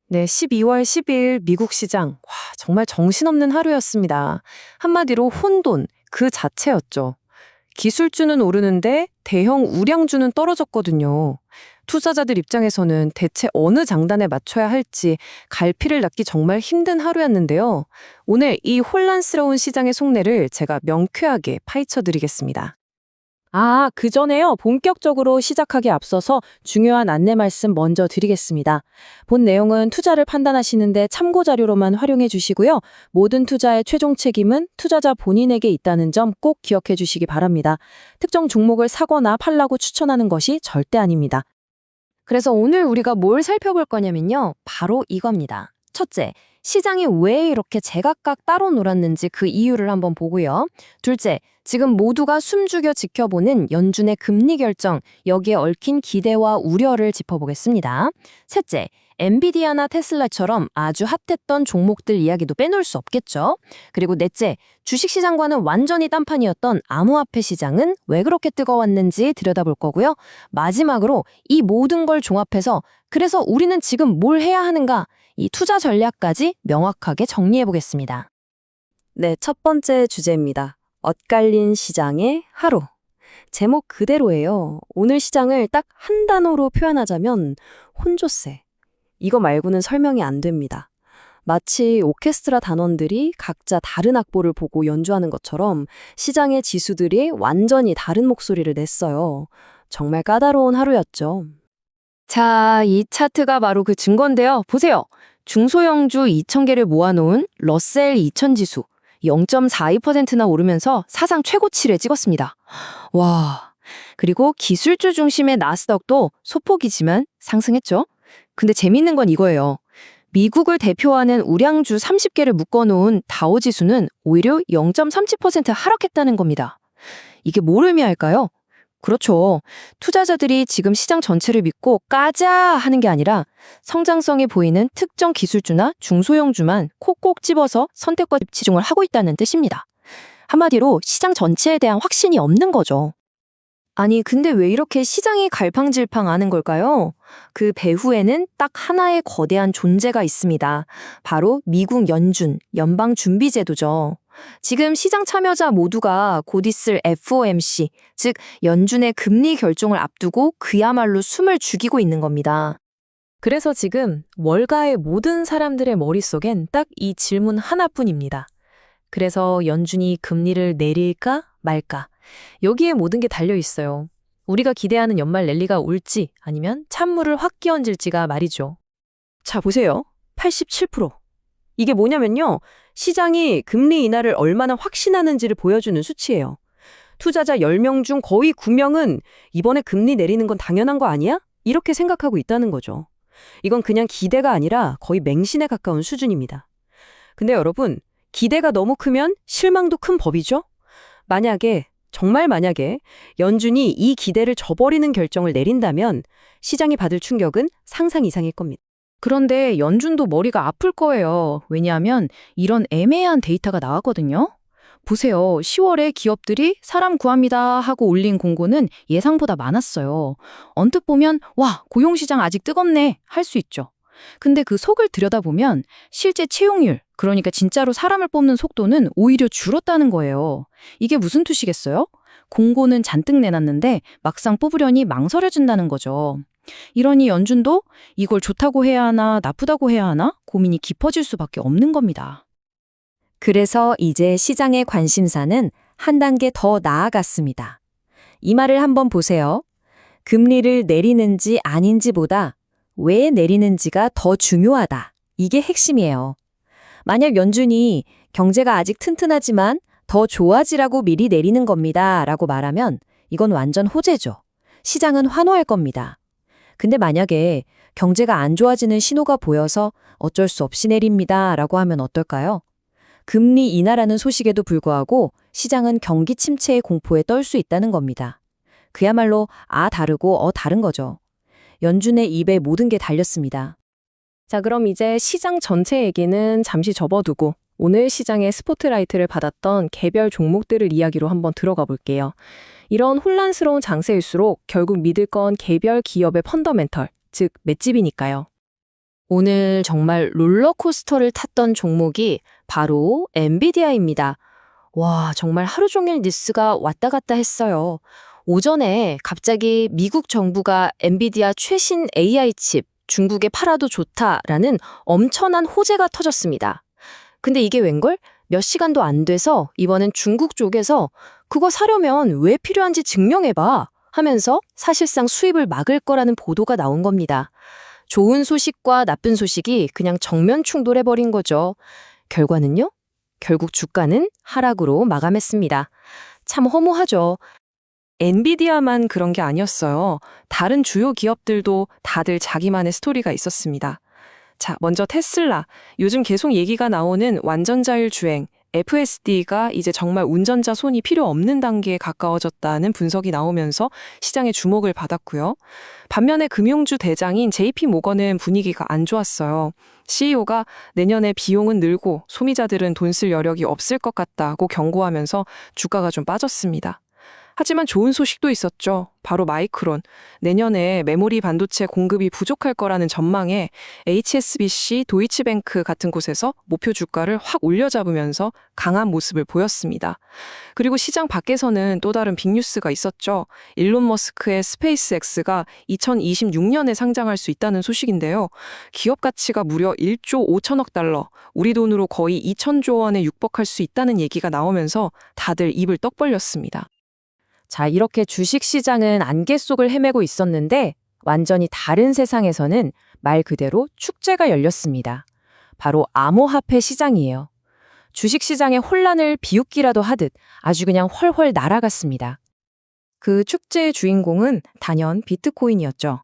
네, 12월 10일 미국 시장. 와, 정말 정신없는 하루였습니다. 한마디로 혼돈 그 자체였죠. 기술주는 오르는데 대형 우량주는 떨어졌거든요. 투자자들 입장에서는 대체 어느 장단에 맞춰야 할지 갈피를 낳기 정말 힘든 하루였는데요. 오늘 이 혼란스러운 시장의 속내를 제가 명쾌하게 파헤쳐 드리겠습니다. 그 전에요. 본격적으로 시작하기 앞서서 중요한 안내 말씀 먼저 드리겠습니다. 본 내용은 투자를 판단하시는데 참고 자료로만 활용해 주시고요. 모든 투자의 최종 책임은 투자자 본인에게 있다는 점 꼭 기억해 주시기 바랍니다. 특정 종목을 사거나 팔라고 추천하는 것이 절대 아닙니다. 그래서 오늘 우리가 뭘 살펴볼 거냐면요. 바로 이겁니다. 첫째, 시장이 왜 이렇게 제각각 따로 놀았는지 그 이유를 한번 보고요. 둘째, 지금 모두가 숨죽여 지켜보는 연준의 금리 결정, 여기에 얽힌 기대와 우려를 짚어보겠습니다. 셋째, 엔비디아나 테슬라처럼 아주 핫했던 종목들 이야기도 빼놓을 수 없겠죠. 그리고 넷째, 주식시장과는 완전히 딴판이었던 암호화폐 시장은 왜 그렇게 뜨거웠는지 들여다볼 거고요. 마지막으로 이 모든 걸 종합해서 그래서 우리는 지금 뭘 해야 하는가? 이 투자 전략까지 명확하게 정리해 보겠습니다. 네, 첫 번째 주제입니다. 엇갈린 시장의 하루. 제목 그대로예요. 오늘 시장을 딱 한 단어로 표현하자면 혼조세. 이거 말고는 설명이 안 됩니다. 마치 오케스트라 단원들이 각자 다른 악보를 보고 연주하는 것처럼 시장의 지수들이 완전히 다른 목소리를 냈어요. 정말 까다로운 하루였죠. 자, 이 차트가 바로 그 증거인데요. 보세요. 중소형주 2,000개를 모아놓은 러셀 2000 지수 0.42%나 오르면서 사상 최고치를 찍었습니다. 와, 그리고 기술주 중심의 나스닥도 소폭이지만 상승했죠. 근데 재밌는 건 이거예요. 미국을 대표하는 우량주 30개를 묶어놓은 다우 지수는 오히려 0.37% 하락했다는 겁니다. 이게 뭘 의미할까요? 그렇죠. 투자자들이 지금 시장 전체를 믿고 까자 하는 게 아니라 성장성이 보이는 특정 기술주나 중소형주만 콕콕 집어서 선택과 집중을 하고 있다는 뜻입니다. 한마디로 시장 전체에 대한 확신이 없는 거죠. 아니, 근데 왜 이렇게 시장이 갈팡질팡하는 걸까요? 그 배후에는 딱 하나의 거대한 존재가 있습니다. 바로 미국 연준, 연방준비제도죠. 지금 시장 참여자 모두가 곧 있을 FOMC, 즉 연준의 금리 결정을 앞두고 그야말로 숨을 죽이고 있는 겁니다. 그래서 지금 월가의 모든 사람들의 머릿속엔 딱 이 질문 하나뿐입니다. 그래서 연준이 금리를 내릴까 말까? 여기에 모든 게 달려 있어요. 우리가 기대하는 연말 랠리가 올지 아니면 찬물을 확 끼얹을지가 말이죠. 자, 보세요. 87%. 이게 뭐냐면요. 시장이 금리 인하를 얼마나 확신하는지를 보여주는 수치예요. 투자자 10명 중 거의 9명은 이번에 금리 내리는 건 당연한 거 아니야? 이렇게 생각하고 있다는 거죠. 이건 그냥 기대가 아니라 거의 맹신에 가까운 수준입니다. 근데 여러분, 기대가 너무 크면 실망도 큰 법이죠? 정말 만약에 연준이 이 기대를 저버리는 결정을 내린다면 시장이 받을 충격은 상상 이상일 겁니다. 그런데 연준도 머리가 아플 거예요. 왜냐하면 이런 애매한 데이터가 나왔거든요. 보세요. 10월에 기업들이 사람 구합니다 하고 올린 공고는 예상보다 많았어요. 언뜻 보면 와, 고용시장 아직 뜨겁네 할 수 있죠. 근데 그 속을 들여다보면 실제 채용률, 그러니까 진짜로 사람을 뽑는 속도는 오히려 줄었다는 거예요. 이게 무슨 뜻이겠어요? 공고는 잔뜩 내놨는데 막상 뽑으려니 망설여진다는 거죠. 이러니 연준도 이걸 좋다고 해야 하나 나쁘다고 해야 하나 고민이 깊어질 수밖에 없는 겁니다. 그래서 이제 시장의 관심사는 한 단계 더 나아갔습니다. 이 말을 한번 보세요. 금리를 내리는지 아닌지보다 왜 내리는지가 더 중요하다. 이게 핵심이에요. 만약 연준이 경제가 아직 튼튼하지만 더 좋아지라고 미리 내리는 겁니다 라고 말하면 이건 완전 호재죠. 시장은 환호할 겁니다. 근데 만약에 경제가 안 좋아지는 신호가 보여서 어쩔 수 없이 내립니다 라고 하면 어떨까요? 금리 인하라는 소식에도 불구하고 시장은 경기 침체의 공포에 떨 수 있다는 겁니다. 그야말로 다르고 다른 거죠. 연준의 입에 모든 게 달렸습니다. 자, 그럼 이제 시장 전체 얘기는 잠시 접어두고 오늘 시장의 스포트라이트를 받았던 개별 종목들을 이야기로 한번 들어가 볼게요. 이런 혼란스러운 장세일수록 결국 믿을 건 개별 기업의 펀더멘털, 즉 맷집이니까요. 오늘 정말 롤러코스터를 탔던 종목이 바로 엔비디아입니다. 와, 정말 하루 종일 뉴스가 왔다 갔다 했어요. 오전에 갑자기 미국 정부가 엔비디아 최신 AI 칩 중국에 팔아도 좋다라는 엄청난 호재가 터졌습니다. 근데 이게 웬걸? 몇 시간도 안 돼서 이번엔 중국 쪽에서 그거 사려면 왜 필요한지 증명해봐 하면서 사실상 수입을 막을 거라는 보도가 나온 겁니다. 좋은 소식과 나쁜 소식이 그냥 정면 충돌해버린 거죠. 결과는요? 결국 주가는 하락으로 마감했습니다. 참 허무하죠. 엔비디아만 그런 게 아니었어요. 다른 주요 기업들도 다들 자기만의 스토리가 있었습니다. 자, 먼저 테슬라. 요즘 계속 얘기가 나오는 완전자율 주행, FSD가 이제 정말 운전자 손이 필요 없는 단계에 가까워졌다는 분석이 나오면서 시장의 주목을 받았고요. 반면에 금융주 대장인 JP모건은 분위기가 안 좋았어요. CEO가 내년에 비용은 늘고 소비자들은 돈 쓸 여력이 없을 것 같다고 경고하면서 주가가 좀 빠졌습니다. 하지만 좋은 소식도 있었죠. 바로 마이크론. 내년에 메모리 반도체 공급이 부족할 거라는 전망에 HSBC, 도이치뱅크 같은 곳에서 목표 주가를 확 올려잡으면서 강한 모습을 보였습니다. 그리고 시장 밖에서는 또 다른 빅뉴스가 있었죠. 일론 머스크의 스페이스X가 2026년에 상장할 수 있다는 소식인데요. 기업 가치가 무려 1조 5천억 달러, 우리 돈으로 거의 2천조 원에 육박할 수 있다는 얘기가 나오면서 다들 입을 떡 벌렸습니다. 자, 이렇게 주식시장은 안개 속을 헤매고 있었는데 완전히 다른 세상에서는 말 그대로 축제가 열렸습니다. 바로 암호화폐 시장이에요. 주식시장의 혼란을 비웃기라도 하듯 아주 그냥 훨훨 날아갔습니다. 그 축제의 주인공은 단연 비트코인이었죠.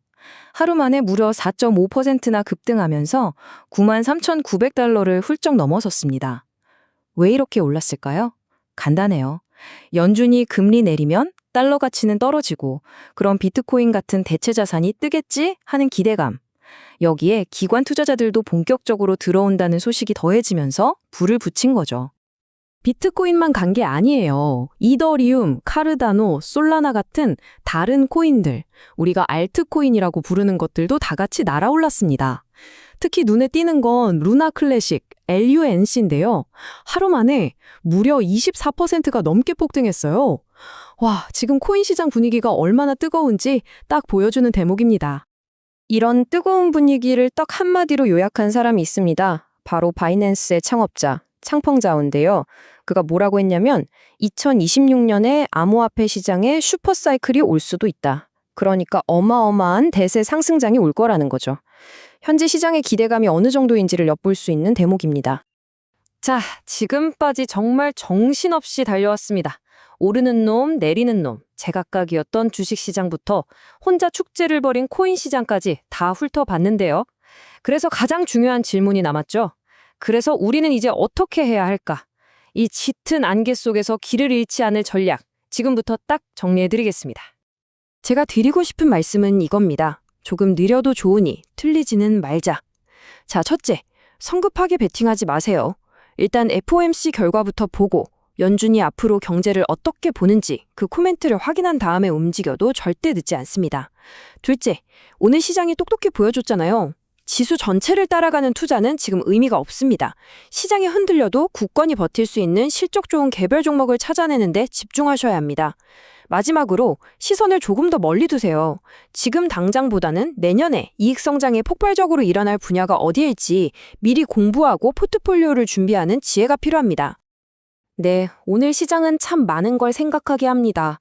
하루 만에 무려 4.5%나 급등하면서 93,900달러를 훌쩍 넘어섰습니다. 왜 이렇게 올랐을까요? 간단해요. 연준이 금리 내리면 달러 가치는 떨어지고 그럼 비트코인 같은 대체 자산이 뜨겠지 하는 기대감. 여기에 기관 투자자들도 본격적으로 들어온다는 소식이 더해지면서 불을 붙인 거죠. 비트코인만 간 게 아니에요. 이더리움, 카르다노, 솔라나 같은 다른 코인들, 우리가 알트코인이라고 부르는 것들도 다 같이 날아올랐습니다. 특히 눈에 띄는 건 루나 클래식, LUNC인데요. 하루 만에 무려 24%가 넘게 폭등했어요. 와, 지금 코인 시장 분위기가 얼마나 뜨거운지 딱 보여주는 대목입니다. 이런 뜨거운 분위기를 딱 한마디로 요약한 사람이 있습니다. 바로 바이낸스의 창업자, 창펑자오인데요. 그가 뭐라고 했냐면 2026년에 암호화폐 시장에 슈퍼사이클이 올 수도 있다. 그러니까 어마어마한 대세 상승장이 올 거라는 거죠. 현재 시장의 기대감이 어느 정도인지를 엿볼 수 있는 대목입니다. 자, 지금까지 정말 정신없이 달려왔습니다. 오르는 놈, 내리는 놈, 제각각이었던 주식시장부터 혼자 축제를 벌인 코인 시장까지 다 훑어봤는데요. 그래서 가장 중요한 질문이 남았죠. 그래서 우리는 이제 어떻게 해야 할까? 이 짙은 안개 속에서 길을 잃지 않을 전략, 지금부터 딱 정리해드리겠습니다. 제가 드리고 싶은 말씀은 이겁니다. 조금 느려도 좋으니 틀리지는 말자. 자, 첫째, 성급하게 베팅하지 마세요. 일단 FOMC 결과부터 보고 연준이 앞으로 경제를 어떻게 보는지 그 코멘트를 확인한 다음에 움직여도 절대 늦지 않습니다. 둘째, 오늘 시장이 똑똑히 보여줬잖아요. 지수 전체를 따라가는 투자는 지금 의미가 없습니다. 시장이 흔들려도 굳건히 버틸 수 있는 실적 좋은 개별 종목을 찾아내는데 집중하셔야 합니다. 마지막으로 시선을 조금 더 멀리 두세요. 지금 당장보다는 내년에 이익 성장이 폭발적으로 일어날 분야가 어디일지 미리 공부하고 포트폴리오를 준비하는 지혜가 필요합니다. 네, 오늘 시장은 참 많은 걸 생각하게 합니다.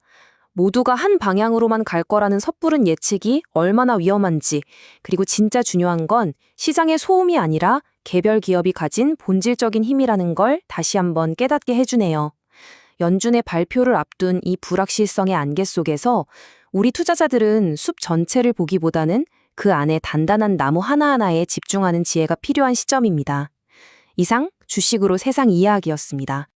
모두가 한 방향으로만 갈 거라는 섣부른 예측이 얼마나 위험한지, 그리고 진짜 중요한 건 시장의 소음이 아니라 개별 기업이 가진 본질적인 힘이라는 걸 다시 한번 깨닫게 해주네요. 연준의 발표를 앞둔 이 불확실성의 안개 속에서 우리 투자자들은 숲 전체를 보기보다는 그 안에 단단한 나무 하나하나에 집중하는 지혜가 필요한 시점입니다. 이상 주식으로 세상 이야기였습니다.